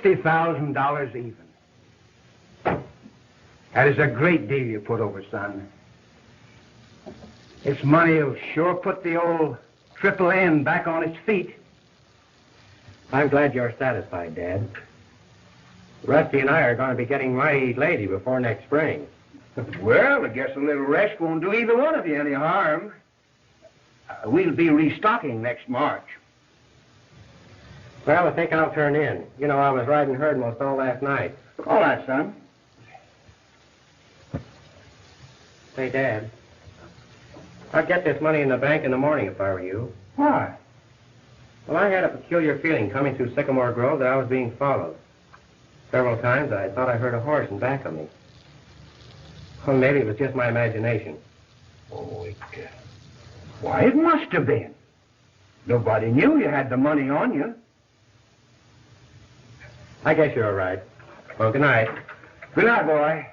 $60,000 even. That is a great deal you put over, son. This money will sure put the old Triple N back on its feet. I'm glad you're satisfied, Dad. Rusty and I are going to be getting mighty lazy before next spring. Well, I guess a little rest won't do either one of you any harm. We'll be restocking next March. Well, I think I'll turn in. You know, I was riding herd most all last night. All right, son. Say, Dad, I'd get this money in the bank in the morning if I were you. Why? Well, I had a peculiar feeling coming through Sycamore Grove that I was being followed. Several times I thought I heard a horse in back of me. Well, maybe it was just my imagination. Oh, why, it must have been. Nobody knew you had the money on you. I guess you're right. Well, good night. Good night, boy.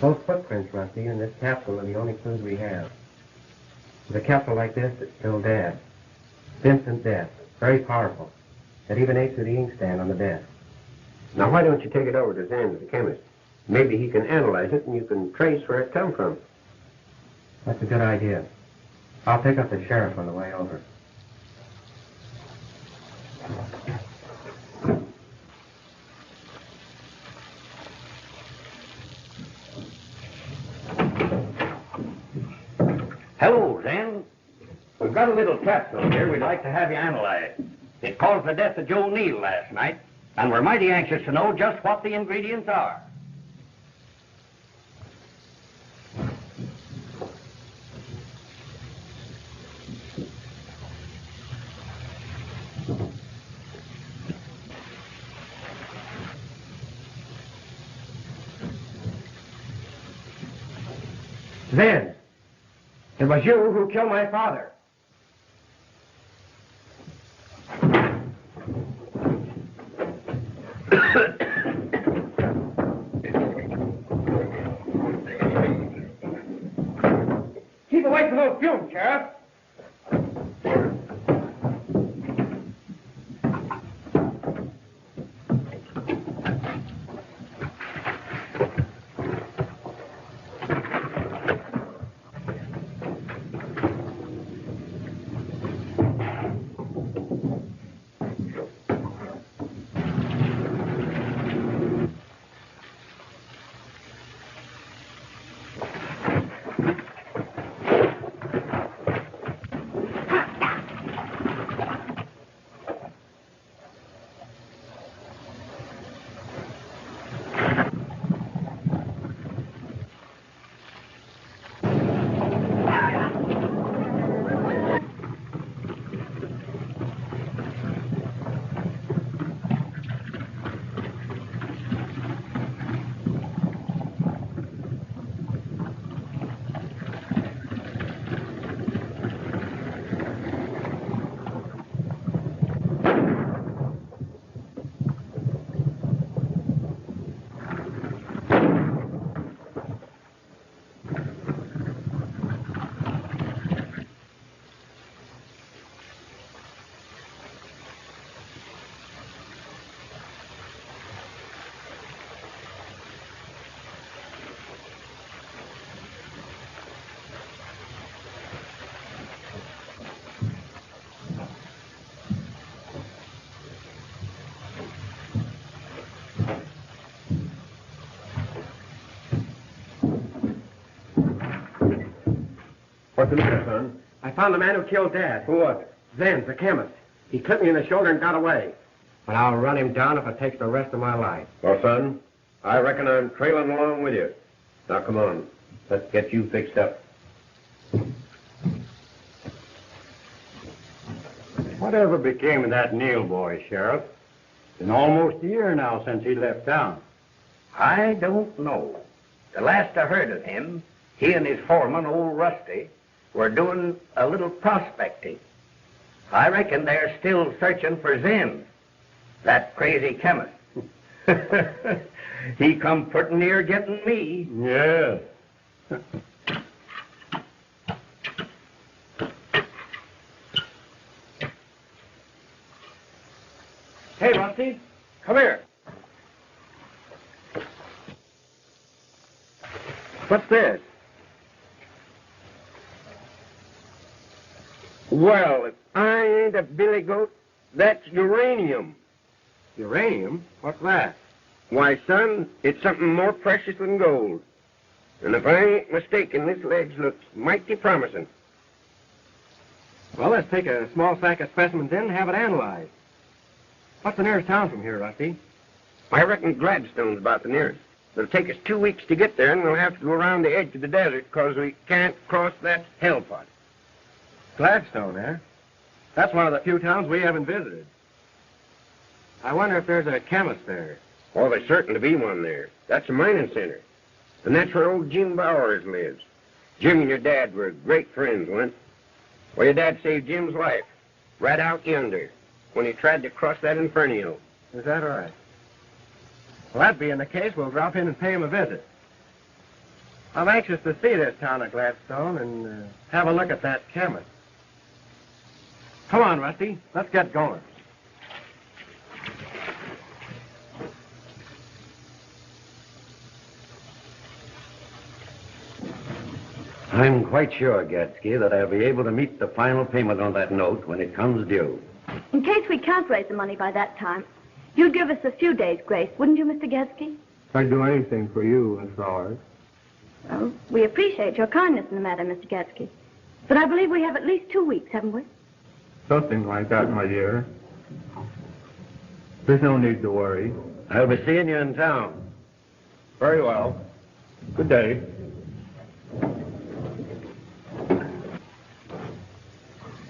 Those footprints, Rusty, and this capsule are the only clues we have. With a capsule like this, it's still dead. Instant death. Very powerful. It even ate through the inkstand on the desk. Now, why don't you take it over to Sam, the chemist? Maybe he can analyze it and you can trace where it come from. That's a good idea. I'll pick up the sheriff on the way over. Hello, Sam. We've got a little capsule here we'd like to have you analyze. It caused the death of Joe Neal last night, and we're mighty anxious to know just what the ingredients are. Then, it was you who killed my father. Keep away from those fumes, Sheriff. What's the matter, son? I found the man who killed Dad. Who was it? Zenz, the chemist. He clipped me in the shoulder and got away. But I'll run him down if it takes the rest of my life. Well, son, I reckon I'm trailing along with you. Now, come on. Let's get you fixed up. Whatever became of that Neal boy, Sheriff? It's been almost a year now since he left town. I don't know. The last I heard of him, he and his foreman, old Rusty, were doing a little prospecting. I reckon they're still searching for Zenz, that crazy chemist. He come pretty near getting me. Yeah. Hey, Rusty, come here. What's this? Well, if I ain't a billy goat, that's uranium. Uranium? What's that? Why, son, it's something more precious than gold. And if I ain't mistaken, this ledge looks mighty promising. Well, let's take a small sack of specimens in and have it analyzed. What's the nearest town from here, Rusty? I reckon Gladstone's about the nearest. It'll take us 2 weeks to get there, and we'll have to go around the edge of the desert because we can't cross that hell pot. Gladstone, eh? That's one of the few towns we haven't visited. I wonder if there's a chemist there. Oh, there's certain to be one there. That's a mining center. And that's where old Jim Bowers lives. Jim and your dad were great friends once. Well, your dad saved Jim's life right out yonder when he tried to cross that inferno. Is that right? Well, that being the case, we'll drop in and pay him a visit. I'm anxious to see this town of Gladstone and have a look at that chemist. Come on, Rusty. Let's get going. I'm quite sure, Gadsky, that I'll be able to meet the final payment on that note when it comes due. In case we can't raise the money by that time, you'd give us a few days' grace, wouldn't you, Mr. Gadsky? I'd do anything for you, Miss Forrest. Well, we appreciate your kindness in the matter, Mr. Gadsky. But I believe we have at least 2 weeks, haven't we? Something like that, my dear. There's no need to worry. I'll be seeing you in town. Very well. Good day.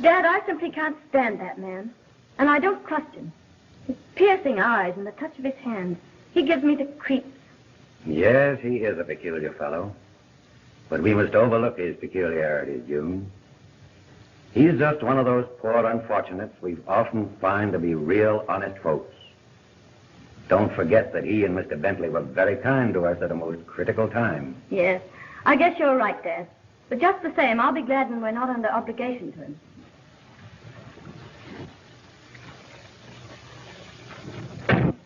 Dad, I simply can't stand that man. And I don't trust him. His piercing eyes and the touch of his hands. He gives me the creeps. Yes, he is a peculiar fellow. But we must overlook his peculiarities, June. He's just one of those poor unfortunates we often find to be real honest folks. Don't forget that he and Mr. Bentley were very kind to us at a most critical time. Yes, I guess you're right, Dad. But just the same, I'll be glad when we're not under obligation to him.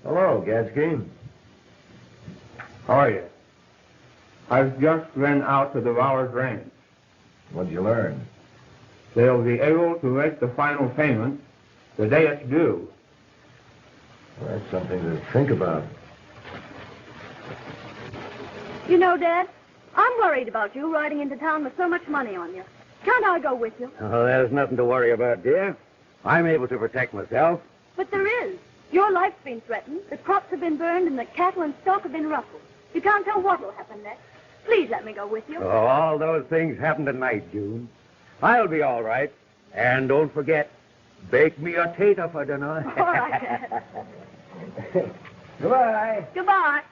Hello, Gadsky. How are you? I've just been out to the Bowers Ranch. What'd you learn? They'll be able to make the final payment the day it's due. Well, that's something to think about. You know, Dad, I'm worried about you riding into town with so much money on you. Can't I go with you? Oh, there's nothing to worry about, dear. I'm able to protect myself. But there is. Your life's been threatened, the crops have been burned, and the cattle and stock have been ruffled. You can't tell what will happen next. Please let me go with you. Oh, all those things happen tonight, June. I'll be all right. And don't forget, bake me a tater for dinner. All right, Dad. Goodbye. Goodbye.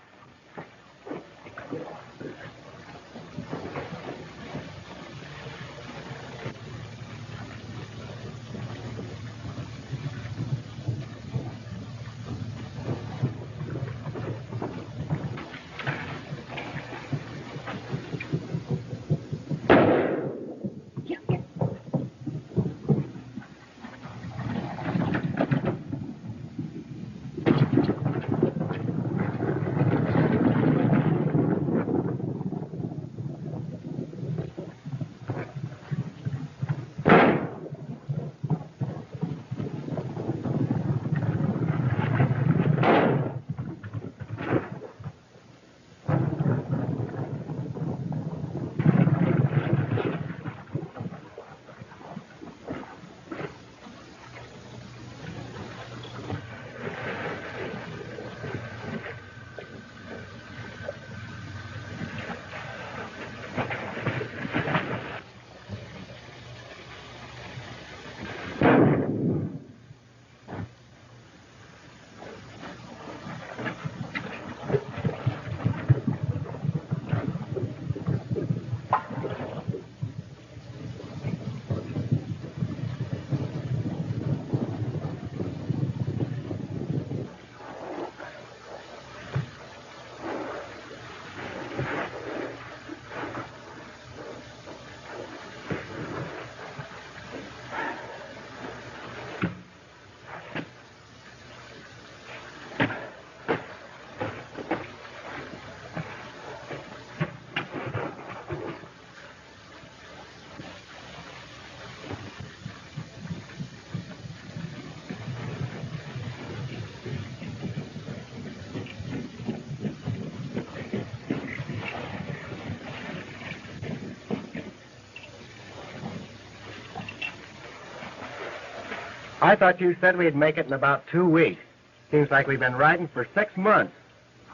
I thought you said we'd make it in about 2 weeks. Seems like we've been riding for 6 months.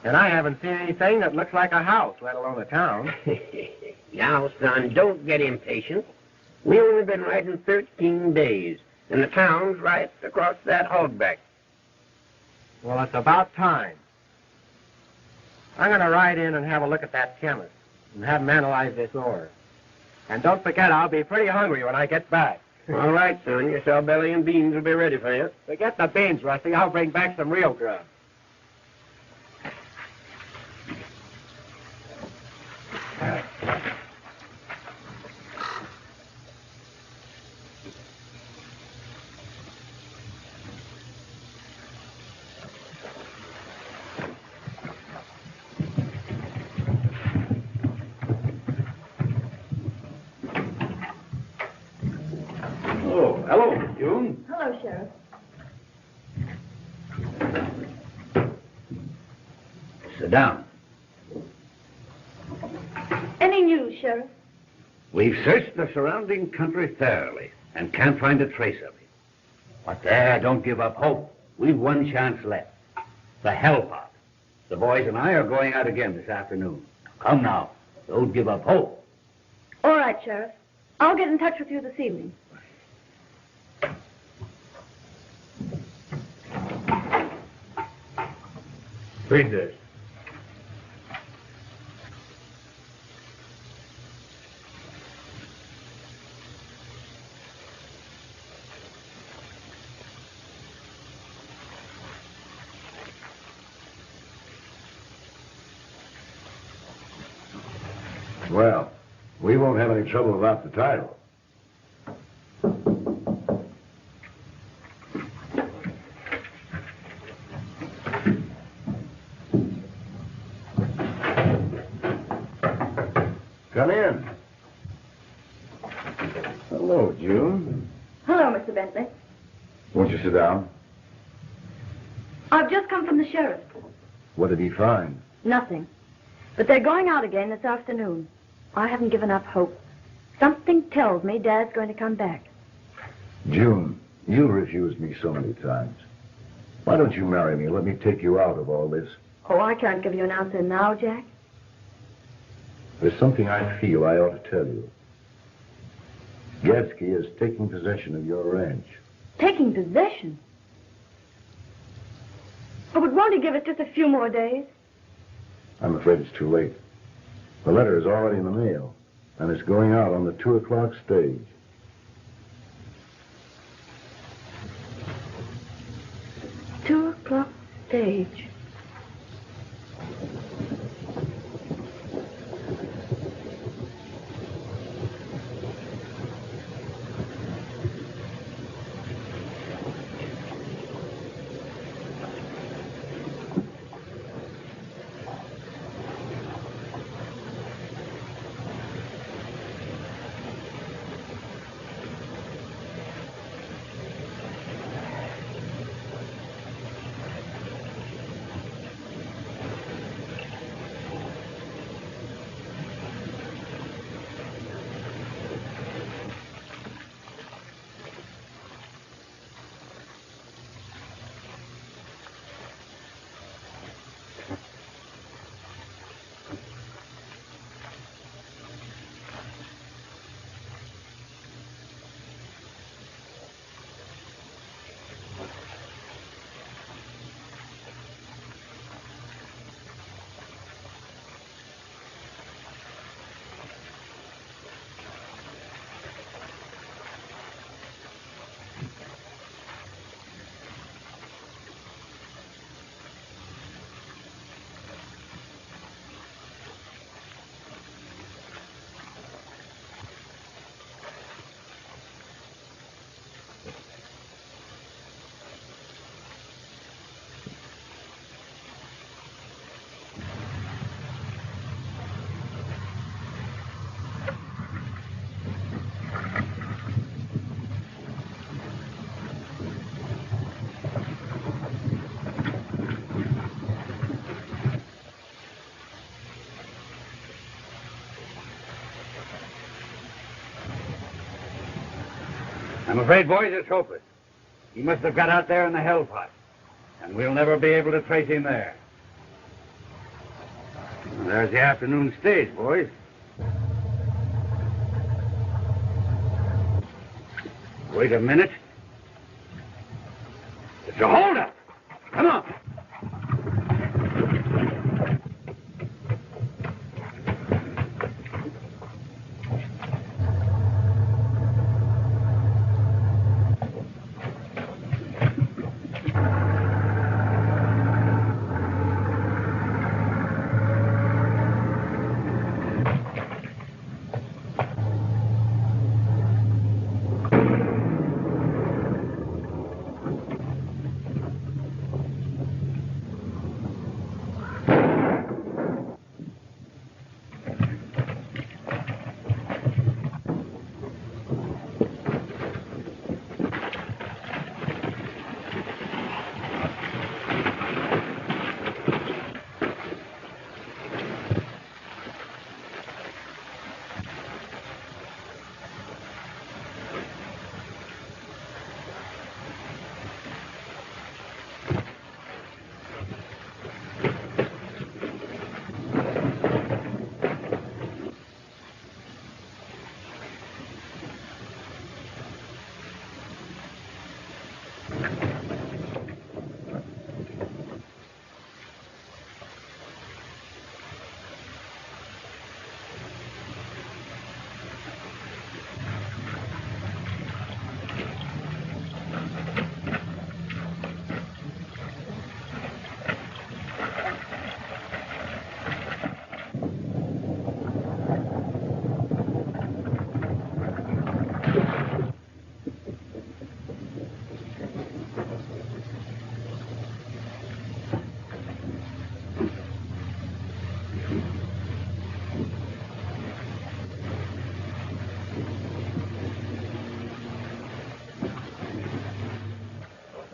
And I haven't seen anything that looks like a house, let alone a town. Now, son, don't get impatient. We only been riding 13 days, and the town's right across that hogback. Well, it's about time. I'm going to ride in and have a look at that chemist and have him analyze this ore. And don't forget, I'll be pretty hungry when I get back. All right, son. Your cell-belly and beans will be ready for you. Forget the beans, Rusty. I'll bring back some real grub. Oh, hello, Miss June. Hello, Sheriff. Sit down. Any news, Sheriff? We've searched the surrounding country thoroughly and can't find a trace of it. But there, don't give up hope. We've one chance left. The hell pot. The boys and I are going out again this afternoon. Come now. Don't give up hope. All right, Sheriff. I'll get in touch with you this evening. Read this. Well, we won't have any trouble about the title. Come in. Hello, June. Hello, Mr. Bentley. Won't you sit down? I've just come from the sheriff. What did he find? Nothing. But they're going out again this afternoon. I haven't given up hope. Something tells me Dad's going to come back. June, you refused me so many times. Why don't you marry me and let me take you out of all this? Oh, I can't give you an answer now, Jack. There's something I feel I ought to tell you. Gadsky is taking possession of your ranch. Taking possession? Oh, but won't he give us just a few more days? I'm afraid it's too late. The letter is already in the mail, and it's going out on the 2 o'clock stage. Two o'clock stage. I'm afraid, boys, it's hopeless. He must have got out there in the hell pot, and we'll never be able to trace him there. Well, there's the afternoon stage, boys. Wait a minute. It's a holdup. Come on.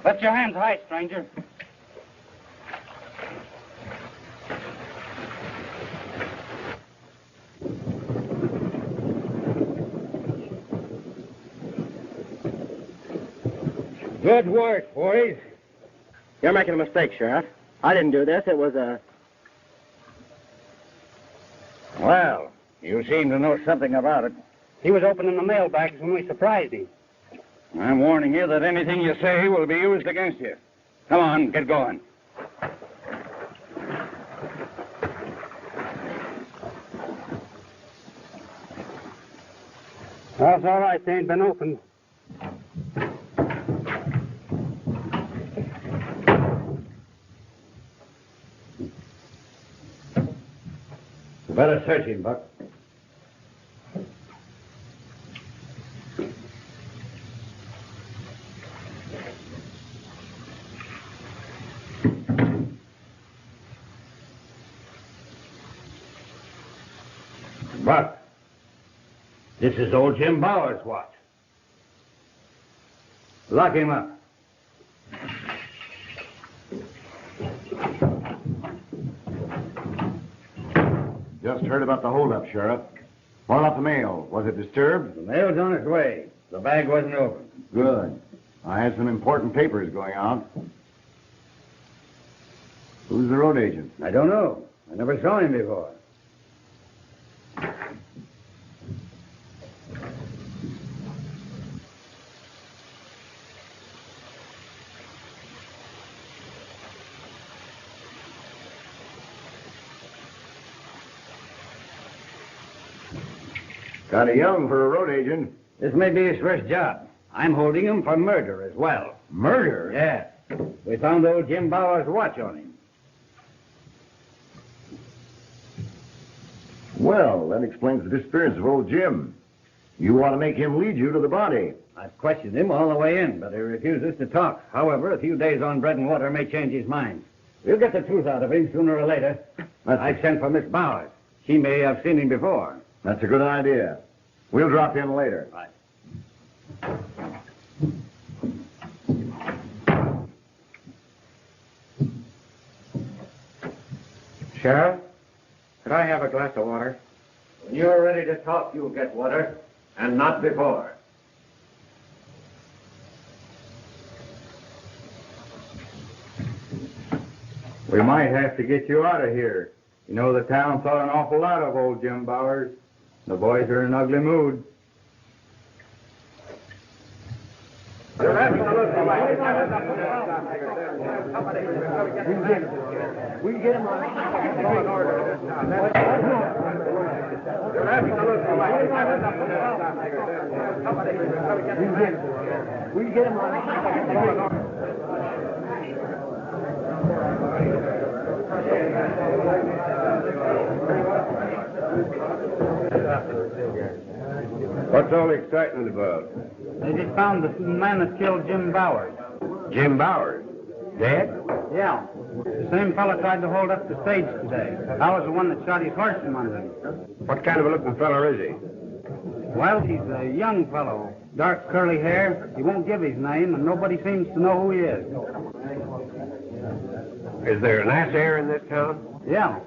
Put your hands high, stranger. Good work, boys. You're making a mistake, Sheriff. I didn't do this. It was a... Well, you seem to know something about it. He was opening the mailbags when we surprised him. I'm warning you that anything you say will be used against you. Come on, get going. That's all right. They ain't been opened. Better search him, Buck. Buck, this is old Jim Bauer's watch. Lock him up. Just heard about the holdup, Sheriff. What about the mail? Was it disturbed? The mail's on its way. The bag wasn't open. Good. I had some important papers going out. Who's the road agent? I don't know. I never saw him before. Kind of young for a road agent. This may be his first job. I'm holding him for murder as well. Murder? Yeah. We found old Jim Bauer's watch on him. Well, that explains the disappearance of old Jim. You want to make him lead you to the body. I've questioned him all the way in, but he refuses to talk. However, a few days on bread and water may change his mind. We'll get the truth out of him sooner or later. I sent for Miss Bowers. She may have seen him before. That's a good idea. We'll drop in later. Right. Sheriff, could I have a glass of water? When you're ready to talk, you'll get water, and not before. We might have to get you out of here. You know, the town thought an awful lot of old Jim Bowers. The boys are in an ugly mood. We can get him on. We can get him on. What's all the excitement about? They just found the man that killed Jim Bowers. Jim Bowers? Dead? Yeah. The same fellow tried to hold up the stage today. I was the one that shot his horse from under him. What kind of a looking fellow is he? Well, he's a young fellow. Dark curly hair. He won't give his name, and nobody seems to know who he is. Is there an ass heir in this town? Yeah.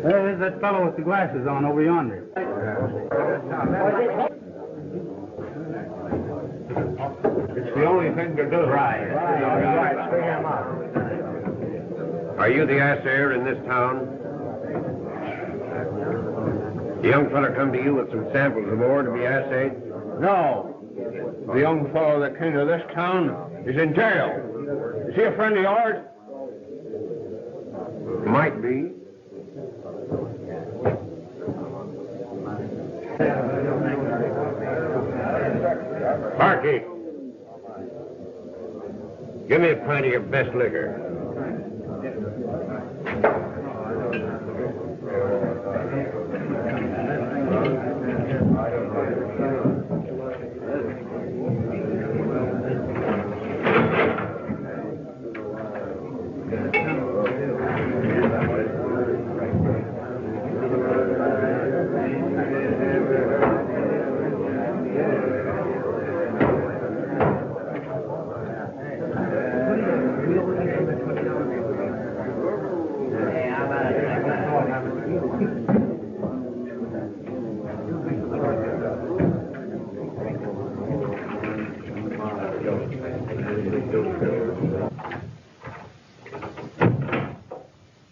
There is that fellow with the glasses on over yonder. It's the only thing to do. Right. Are you the ass heir in this town? The young fella come to you with some samples of ore to be assayed? No. The young fellow that came to this town is in jail. Is he a friend of yours? Might be. Barkeep, give me a pint of your best liquor.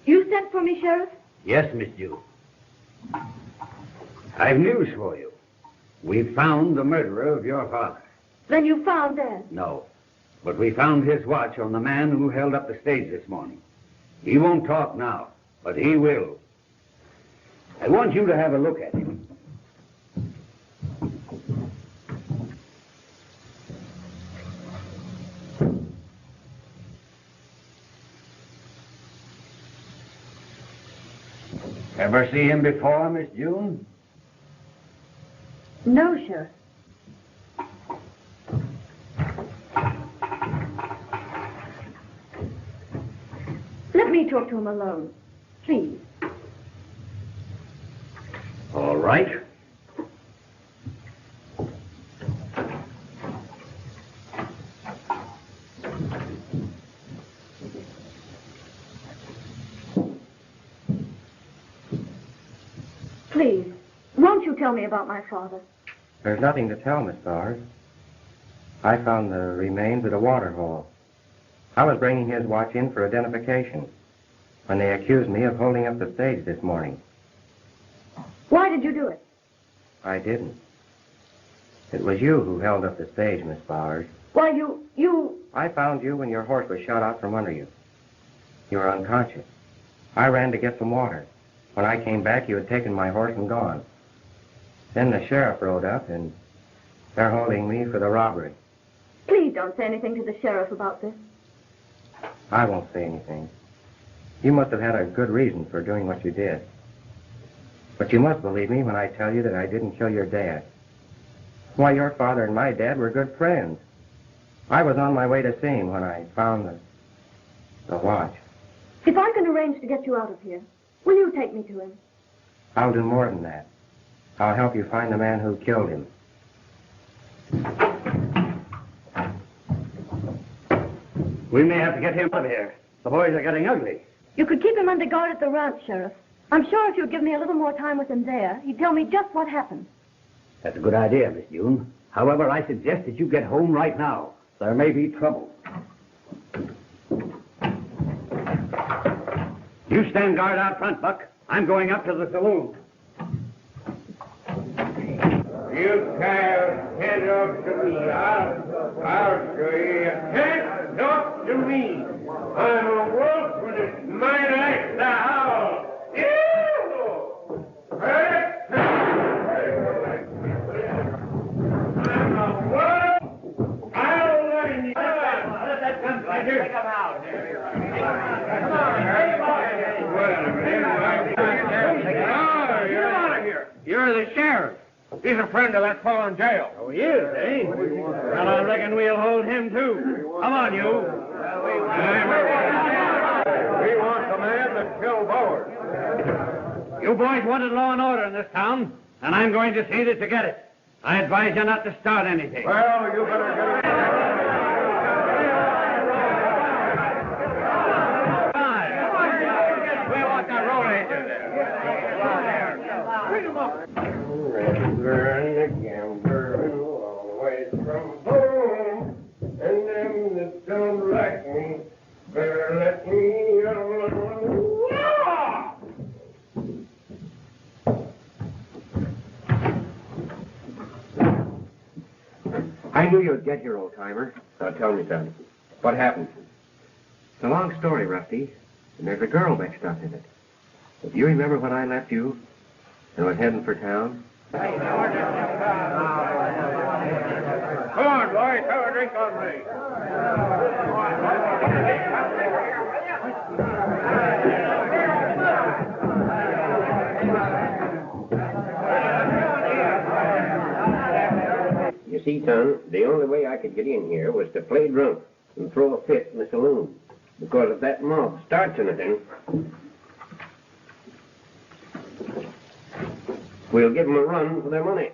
You sent for me, Sheriff? Yes, Miss June. I've news for you. We found the murderer of your father. Then you found Dad. No. But we found his watch on the man who held up the stage this morning. He won't talk now, but he will. I want you to have a look at him. Ever see him before, Miss June? No, Sheriff. Let me talk to him alone, please. All right. Please, won't you tell me about my father? There's nothing to tell, Miss Bowers. I found the remains at a water hole. I was bringing his watch in for identification when they accused me of holding up the stage this morning. Why did you do it? I didn't. It was you who held up the stage, Miss Bowers. Why, you... I found you when your horse was shot out from under you. You were unconscious. I ran to get some water. When I came back, you had taken my horse and gone. Then the sheriff rode up, and they're holding me for the robbery. Please don't say anything to the sheriff about this. I won't say anything. You must have had a good reason for doing what you did. But you must believe me when I tell you that I didn't kill your dad. Why, your father and my dad were good friends. I was on my way to see him when I found the watch. If I can arrange to get you out of here, will you take me to him? I'll do more than that. I'll help you find the man who killed him. We may have to get him out of here. The boys are getting ugly. You could keep him under guard at the ranch, Sheriff. I'm sure if you'd give me a little more time with him there, he'd tell me just what happened. That's a good idea, Miss June. However, I suggest that you get home right now. There may be trouble. You stand guard out front, Buck. I'm going up to the saloon. You can't head up to me. I'll show you. You can't talk to me. I'm a wolf and it's my right to howl. I'm a wolf. I'll learn you. Let that gun right here. Take him out. Come on. Get out of here. You're the sheriff. He's a friend of that fellow in jail. Oh, he is, eh? Well, I reckon we'll hold him, too. Come on, you. We want the man that killed Bowers. You boys wanted law and order in this town, and I'm going to see that you get it. I advise you not to start anything. Well, you better get it. We want that road agent there. And the gambler always from home, and them that don't like me better let me alone. I knew you'd get here, old-timer. Now tell me, Tom, What happened? It's a long story, Rusty, and there's a girl mixed up in it. If you remember when I left you and was heading for town? Come on, boys, have a drink on me. You see, son, the only way I could get in here was to play drunk and throw a fit in the saloon. Because if that mob starts anything, we'll give them a run for their money.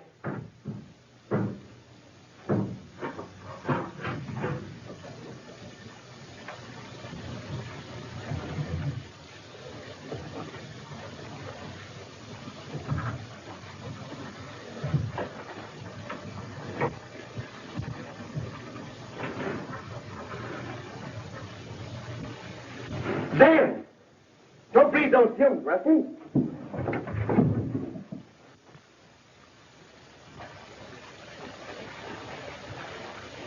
Dan! Please don't kill me, Rusty.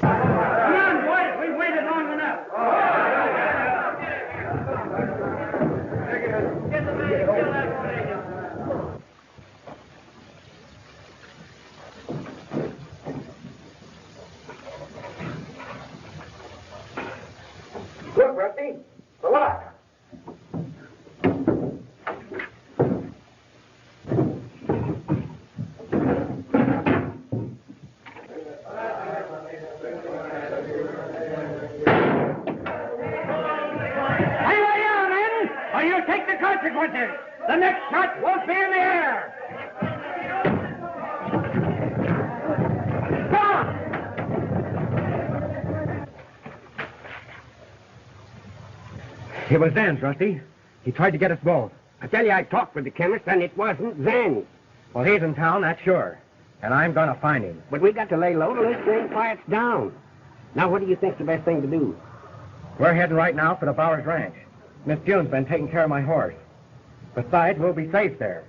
Come on, boys. We've waited long enough. Get the man to kill that road agent. Look, Rusty, the lock. Consequences. The next shot won't be in the air. Come on. It was Dan's, Rusty. He tried to get us both. I tell you, I talked with the chemist, and it wasn't Zen. Well, he's in town, that's sure. And I'm going to find him. But we got to lay low till this thing quiets down. Now, what do you think's the best thing to do? We're heading right now for the Bowers Ranch. Miss June's been taking care of my horse. Besides, we'll be safe there.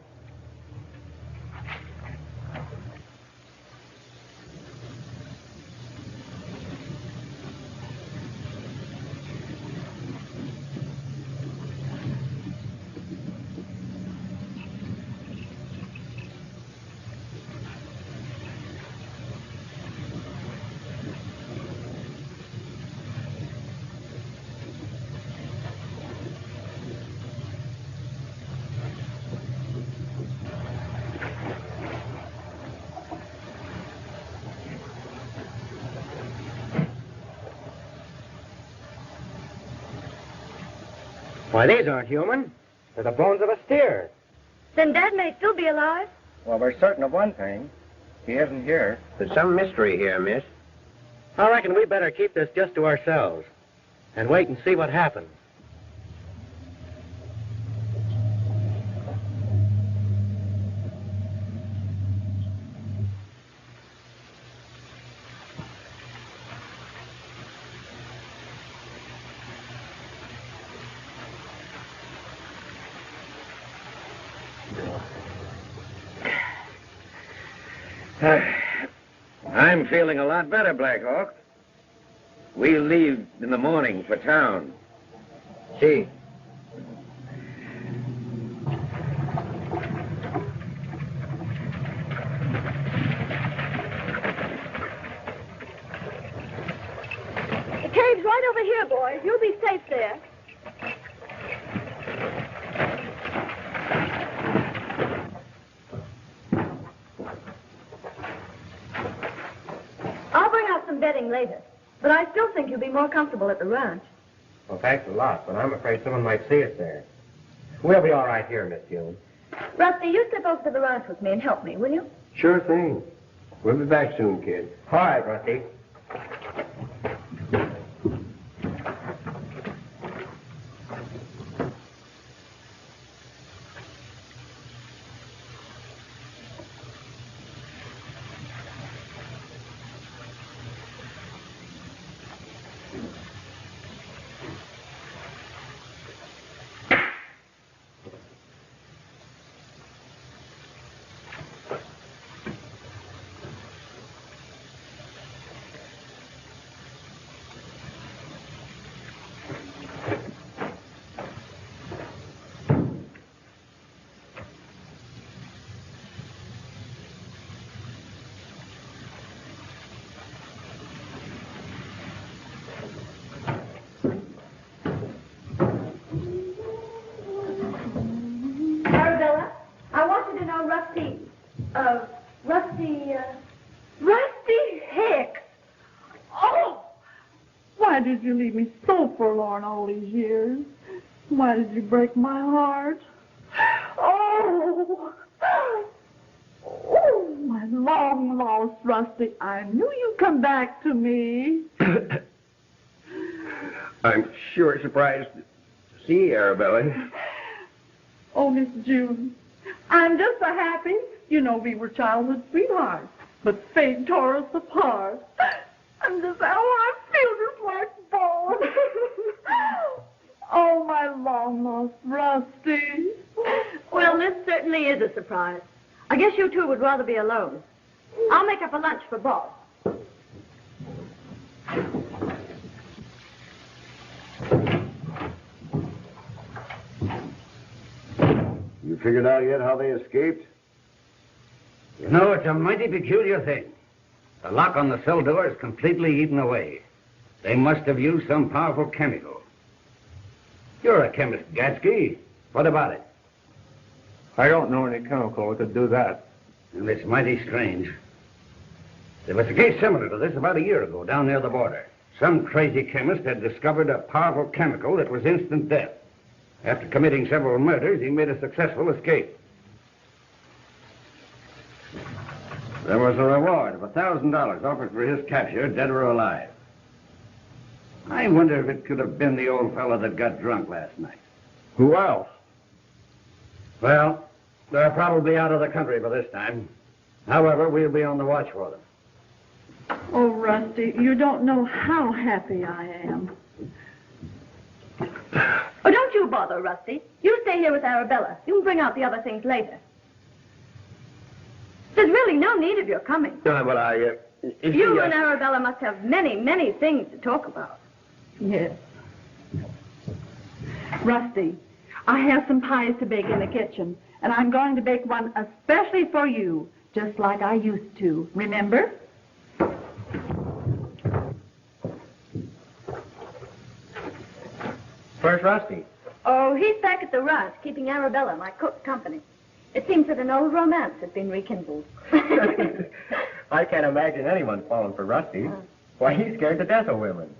Why, these aren't human. They're the bones of a steer. Then Dad may still be alive. Well, we're certain of one thing. He isn't here. There's some mystery here, miss. I reckon we better keep this just to ourselves and wait and see what happens. I'm feeling a lot better, Black Hawk. We'll leave in the morning for town. See. The cave's right over here, boys. You'll be safe there. I'll bring out some bedding later, but I still think you'll be more comfortable at the ranch. Well, thanks a lot, but I'm afraid someone might see us there. We'll be all right here, Miss June. Rusty, you slip over to the ranch with me and help me, will you? Sure thing. We'll be back soon, kid. All right, Rusty. Rusty Hicks. Oh! Why did you leave me so forlorn all these years? Why did you break my heart? Oh! Oh, my long lost Rusty. I knew you'd come back to me. I'm sure surprised to see you, Arabella. Oh, Miss June, I'm just so happy. You know, we were childhood sweethearts, but fate tore us apart. I'm just, I feel just like bone. Oh, my long lost Rusty. Well, this certainly is a surprise. I guess you two would rather be alone. I'll make up a lunch for Bob. You figured out yet how they escaped? You know, it's a mighty peculiar thing. The lock on the cell door is completely eaten away. They must have used some powerful chemical. You're a chemist, Gatsky. What about it? I don't know any chemical that could do that. And it's mighty strange. There was a case similar to this about a year ago down near the border. Some crazy chemist had discovered a powerful chemical that was instant death. After committing several murders, he made a successful escape. There was a reward of $1,000 offered for his capture, dead or alive. I wonder if it could have been the old fellow that got drunk last night. Who else? Well, they're probably out of the country by this time. However, we'll be on the watch for them. Oh, Rusty, you don't know how happy I am. Oh, don't you bother, Rusty. You stay here with Arabella. You can bring out the other things later. There's really no need of your coming. You and Arabella must have many, many things to talk about. Yes. Rusty, I have some pies to bake in the kitchen, and I'm going to bake one especially for you, just like I used to. Remember? Where's Rusty? Oh, he's back at the ranch, keeping Arabella, my cook, company. It seems that an old romance has been rekindled. I can't imagine anyone falling for Rusty. Why, he's scared to death of women.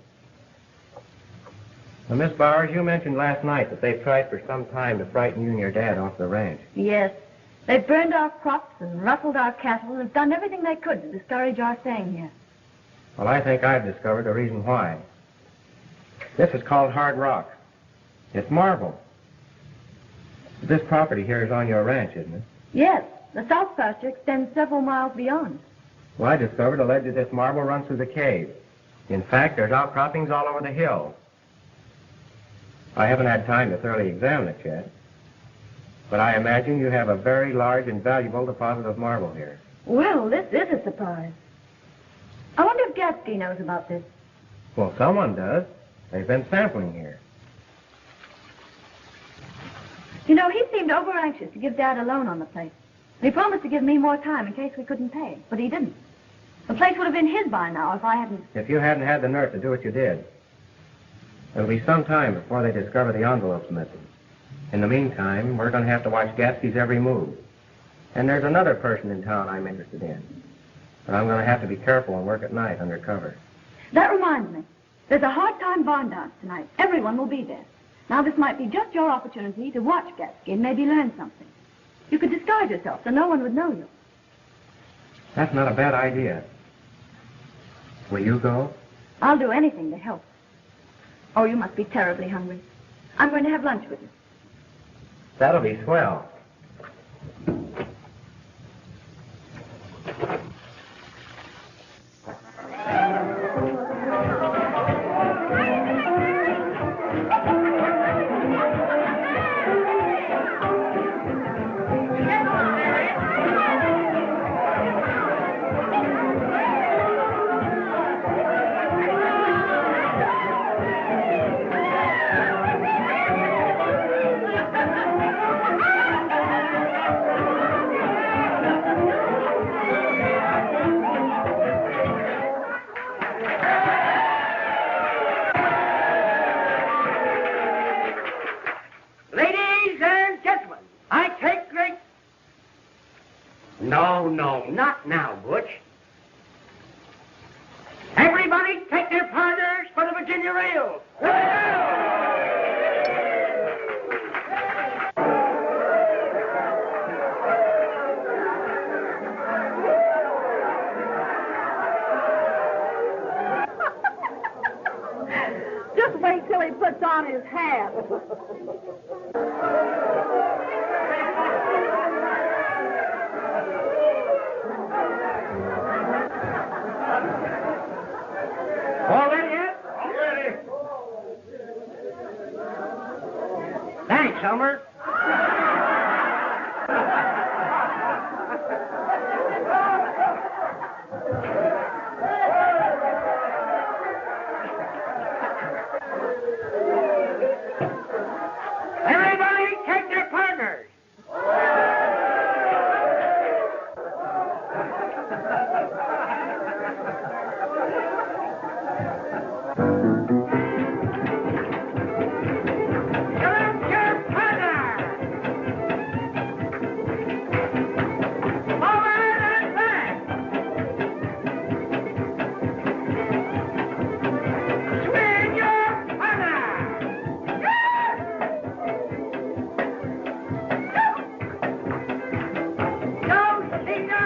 Well, Miss Bowers, you mentioned last night that they've tried for some time to frighten you and your dad off the ranch. Yes. They've burned our crops and ruffled our cattle and have done everything they could to discourage our staying here. Well, I think I've discovered the reason why. This is called hard rock. It's marble. This property here is on your ranch, isn't it? Yes. The south pasture extends several miles beyond. Well, I discovered a ledge of this marble runs through the cave. In fact, there's outcroppings all over the hill. I haven't had time to thoroughly examine it yet, but I imagine you have a very large and valuable deposit of marble here. Well, this is a surprise. I wonder if Gatsby knows about this. Well, someone does. They've been sampling here. You know, he seemed over anxious to give Dad a loan on the place. He promised to give me more time in case we couldn't pay, but he didn't. The place would have been his by now if I hadn't... If you hadn't had the nerve to do what you did. It'll be some time before they discover the envelopes missing. In the meantime, we're going to have to watch Gatsby's every move. And there's another person in town I'm interested in. But I'm going to have to be careful and work at night under cover. That reminds me. There's a hard-time barn dance tonight. Everyone will be there. Now, this might be just your opportunity to watch Gatsby and maybe learn something. You could disguise yourself so no one would know you. That's not a bad idea. Will you go? I'll do anything to help. Oh, you must be terribly hungry. I'm going to have lunch with you. That'll be swell. No, not now, Butch. Everybody take their partners for the Virginia Rails. Just wait till he puts on his hat. All ready yet? All ready. Thanks, Elmer. Everybody take their partners. Select your partner. Forward and back. Swing your partner. Go, see, go.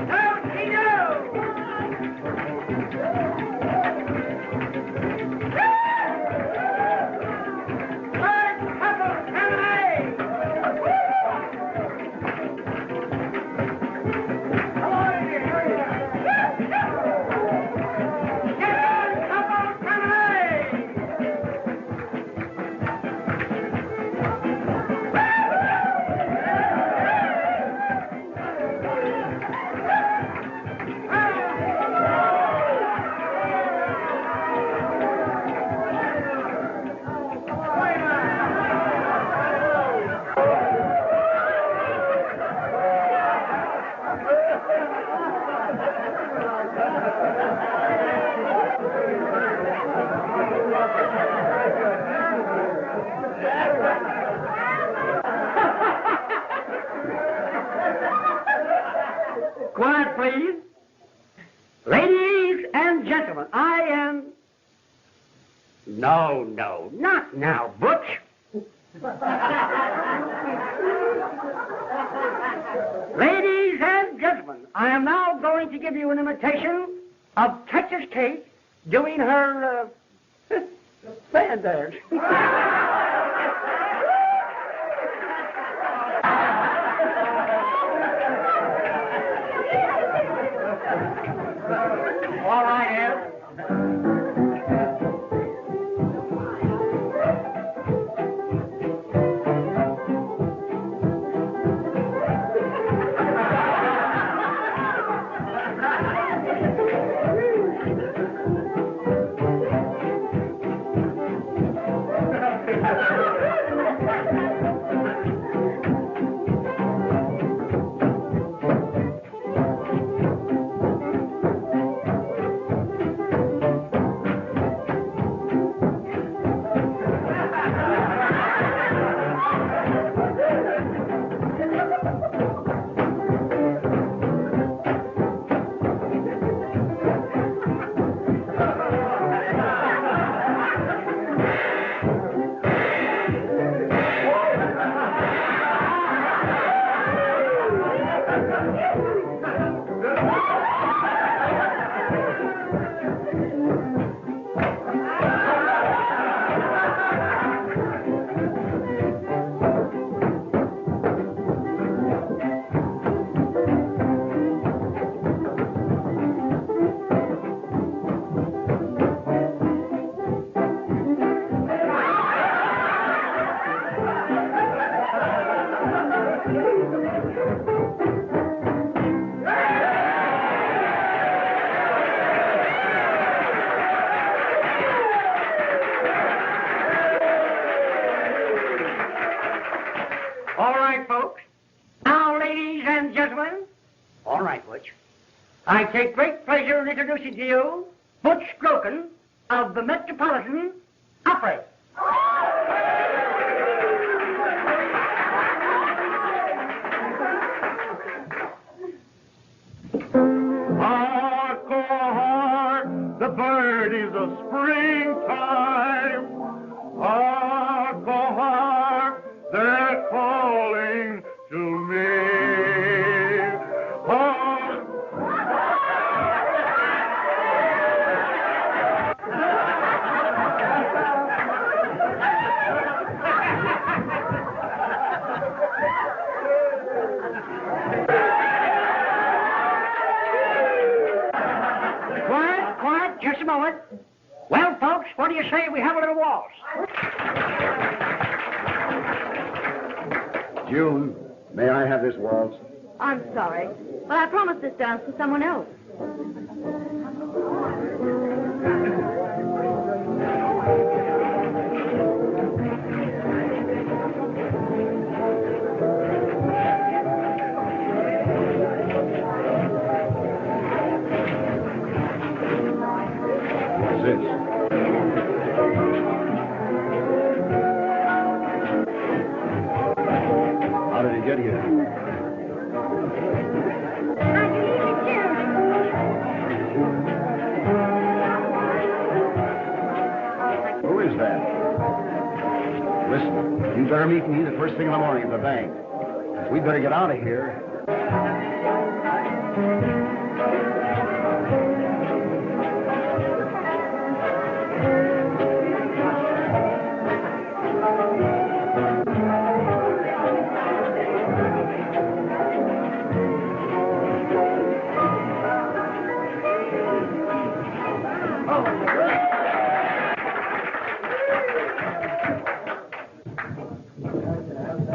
Go, see, go. First couple, terminate. Come on here, hurry up. Second couple, terminate. Quiet, please. Ladies and gentlemen, I am... No, not now, Butch. Ladies and gentlemen, I am now going to give you an imitation of Texas Kate doing her fan dance. All right, Ed. All right, folks. Now, ladies and gentlemen, all right, Butch. I take great pleasure in introducing to you Butch Groken of the Metropolitan Opera. Hark, oh, hark, the birdies of springtime. Hark, oh, hark, they're calling to me. Hark. Quiet, just a moment. Well, folks, what do you say we have a little waltz? June, may I have this waltz? I'm sorry, but I promised this dance to someone else. What's this? How did it get here? Who is that? Listen, you better meet me the first thing in the morning at the bank. We better get out of here.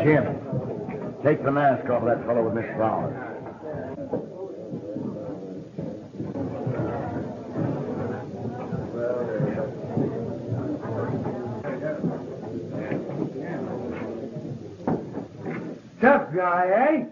Jim, take the mask off of that fellow with Miss Flowers. Tough guy, eh?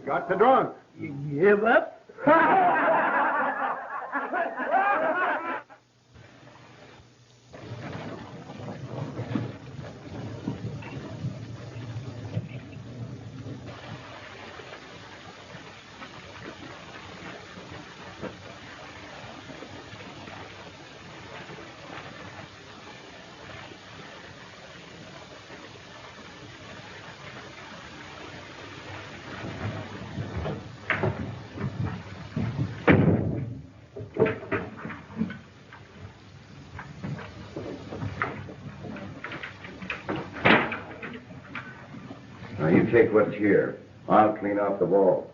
Got the drunk. You give up? Now, you take what's here. I'll clean off the wall.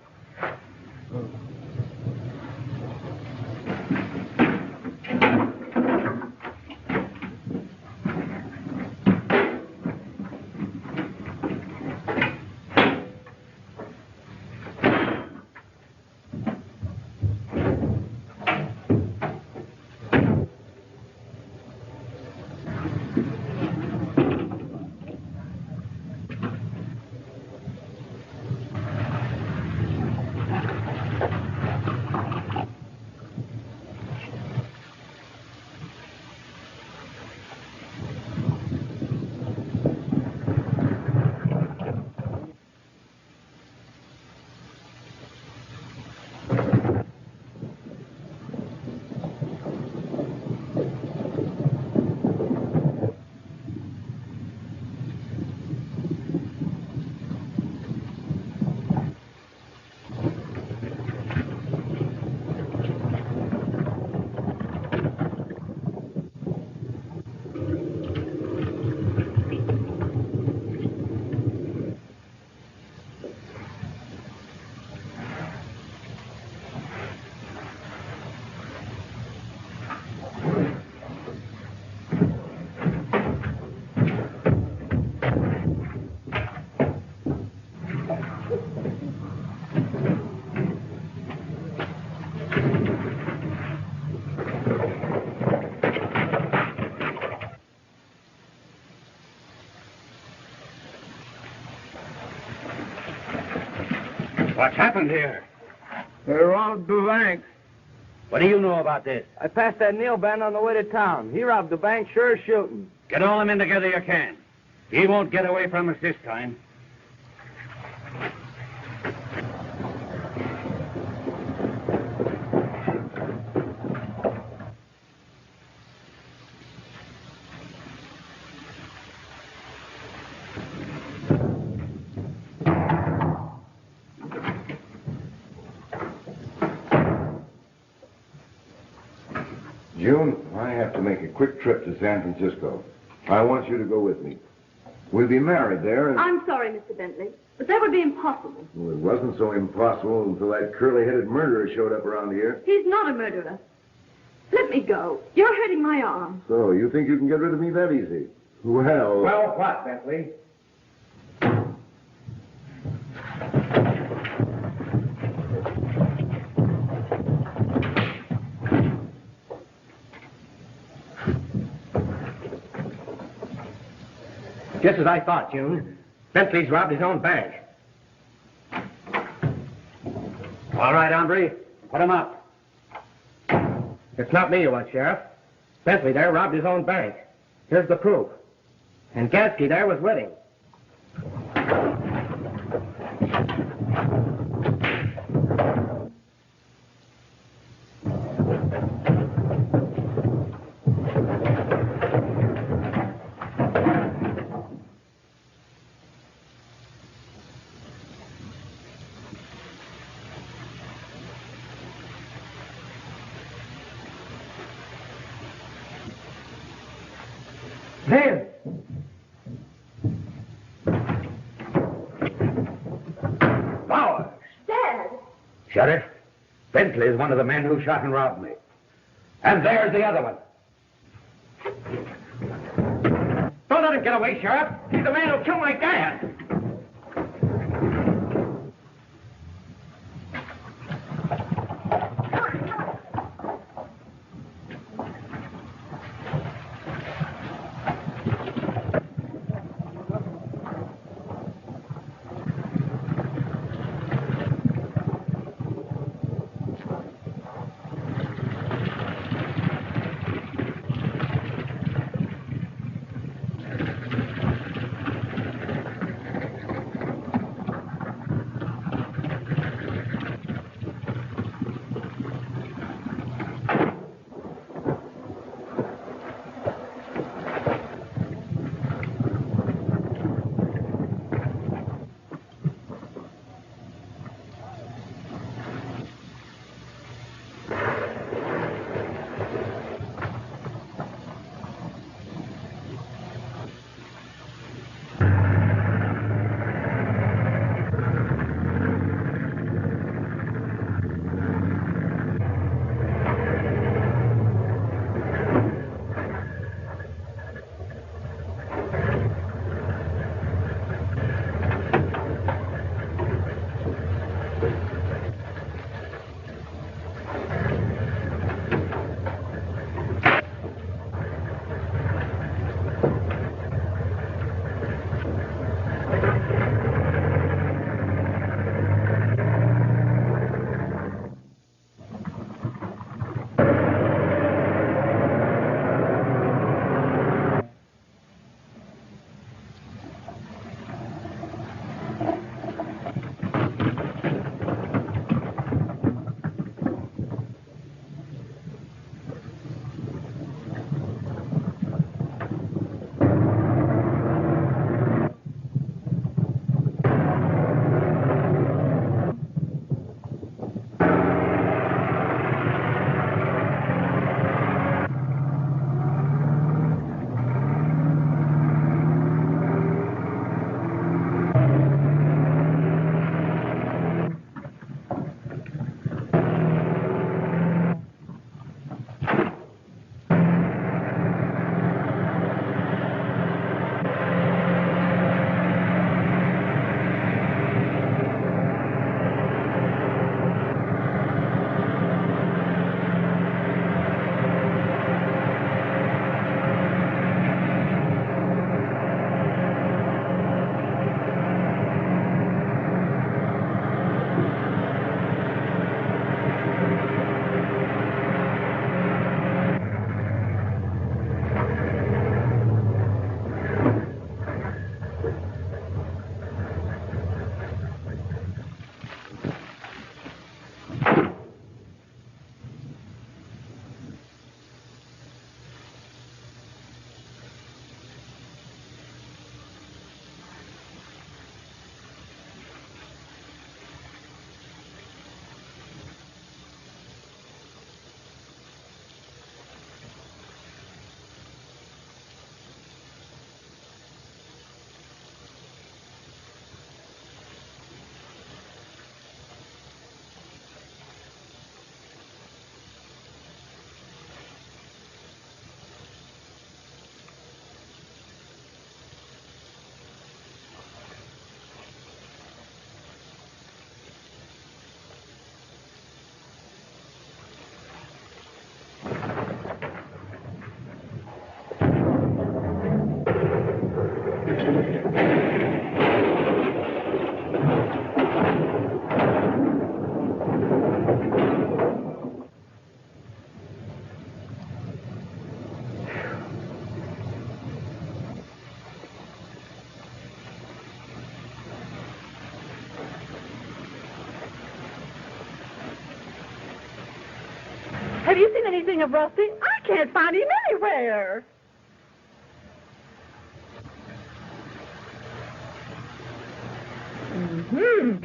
What's happened here? They robbed the bank. What do you know about this? I passed that Neal band on the way to town. He robbed the bank, sure as shooting. Get all the men together you can. He won't get away from us this time. June, I have to make a quick trip to San Francisco. I want you to go with me. We'll be married there. And... I'm sorry, Mr. Bentley, but that would be impossible. Well, it wasn't so impossible until that curly-headed murderer showed up around here. He's not a murderer. Let me go. You're hurting my arm. So, you think you can get rid of me that easy? Well... Well, what, Bentley? Just as I thought, June. Bentley's robbed his own bank. All right, hombre. Put him up. It's not me you want, Sheriff. Bentley there robbed his own bank. Here's the proof. And Gansky there was with him. There! Bowers! Dad! Sheriff, Bentley is one of the men who shot and robbed me. And there's the other one. Don't let him get away, Sheriff. He's the man who killed my dad. Have you seen anything of Rusty? I can't find him anywhere. Mm-hmm.